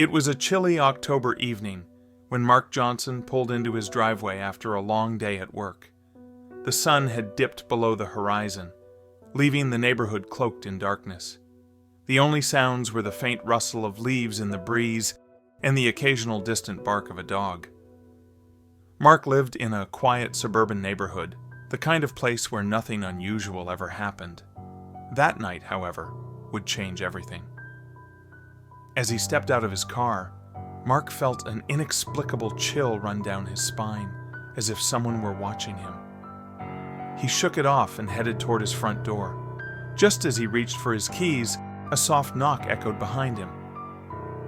It was a chilly October evening when Mark Johnson pulled into his driveway after a long day at work. The sun had dipped below the horizon, leaving the neighborhood cloaked in darkness. The only sounds were the faint rustle of leaves in the breeze and the occasional distant bark of a dog. Mark lived in a quiet suburban neighborhood, the kind of place where nothing unusual ever happened. That night, however, would change everything. As he stepped out of his car, Mark felt an inexplicable chill run down his spine, as if someone were watching him. He shook it off and headed toward his front door. Just as he reached for his keys, a soft knock echoed behind him.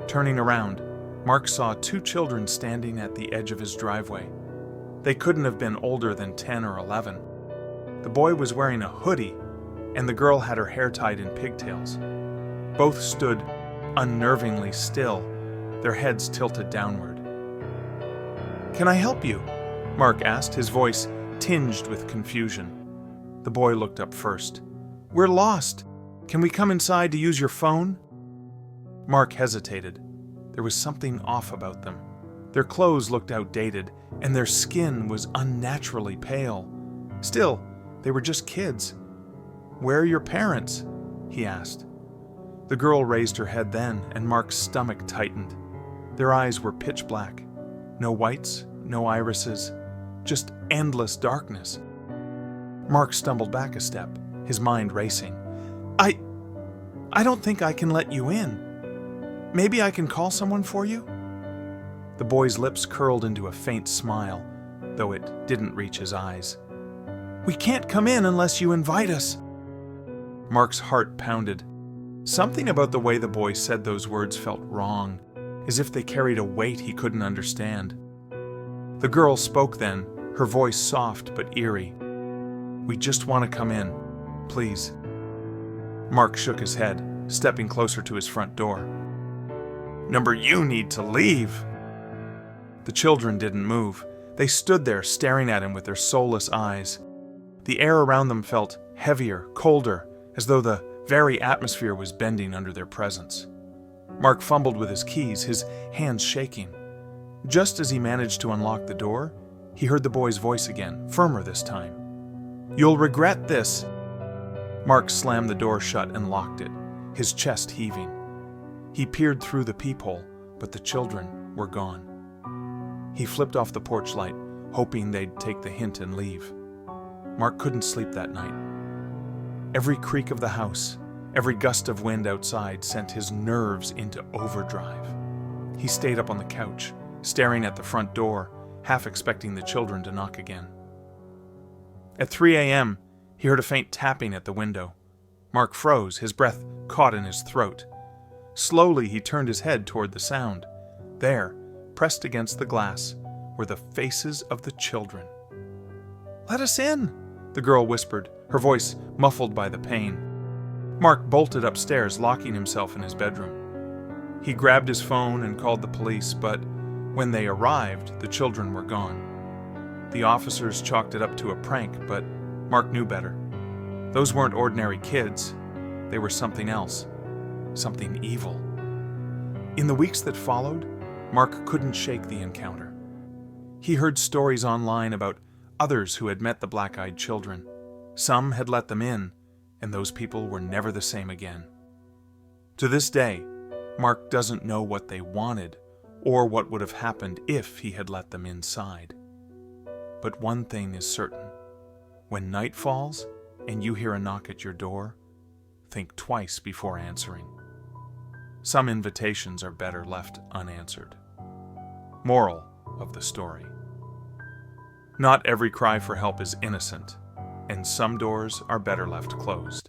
Turning around, Mark saw 2 children standing at the edge of his driveway. They couldn't have been older than 10 or 11. The boy was wearing a hoodie, and the girl had her hair tied in pigtails. Both stood unnervingly still, their heads tilted downward. "Can I help you?" Mark asked, his voice tinged with confusion. The boy looked up first. "We're lost. Can we come inside to use your phone?" Mark hesitated. There was something off about them. Their clothes looked outdated, and their skin was unnaturally pale. Still, they were just kids. "Where are your parents?" he asked. The girl raised her head then, and Mark's stomach tightened. Their eyes were pitch black. No whites, no irises, just endless darkness. Mark stumbled back a step, his mind racing. I don't think I can let you in. Maybe I can call someone for you?" The boy's lips curled into a faint smile, though it didn't reach his eyes. "We can't come in unless you invite us." Mark's heart pounded. Something about the way the boy said those words felt wrong, as if they carried a weight he couldn't understand. The girl spoke then, her voice soft but eerie. "We just want to come in, please." Mark shook his head, stepping closer to his front door. "Number, you need to leave." The children didn't move. They stood there staring at him with their soulless eyes. The air around them felt heavier, colder, as though the very atmosphere was bending under their presence. Mark fumbled with his keys, his hands shaking. Just as he managed to unlock the door, he heard the boy's voice again, firmer this time. "You'll regret this." Mark slammed the door shut and locked it, his chest heaving. He peered through the peephole, but the children were gone. He flipped off the porch light, hoping they'd take the hint and leave. Mark couldn't sleep that night. Every creak of the house, every gust of wind outside sent his nerves into overdrive. He stayed up on the couch, staring at the front door, half expecting the children to knock again. At 3 a.m., he heard a faint tapping at the window. Mark froze, his breath caught in his throat. Slowly, he turned his head toward the sound. There, pressed against the glass, were the faces of the children. "Let us in," the girl whispered, her voice muffled by the pain. Mark bolted upstairs, locking himself in his bedroom. He grabbed his phone and called the police, but when they arrived, the children were gone. The officers chalked it up to a prank, but Mark knew better. Those weren't ordinary kids. They were something else, something evil. In the weeks that followed, Mark couldn't shake the encounter. He heard stories online about others who had met the black-eyed children. Some had let them in, and those people were never the same again. To this day, Mark doesn't know what they wanted or what would have happened if he had let them inside. But one thing is certain. When night falls and you hear a knock at your door, think twice before answering. Some invitations are better left unanswered. Moral of the story: not every cry for help is innocent, and some doors are better left closed.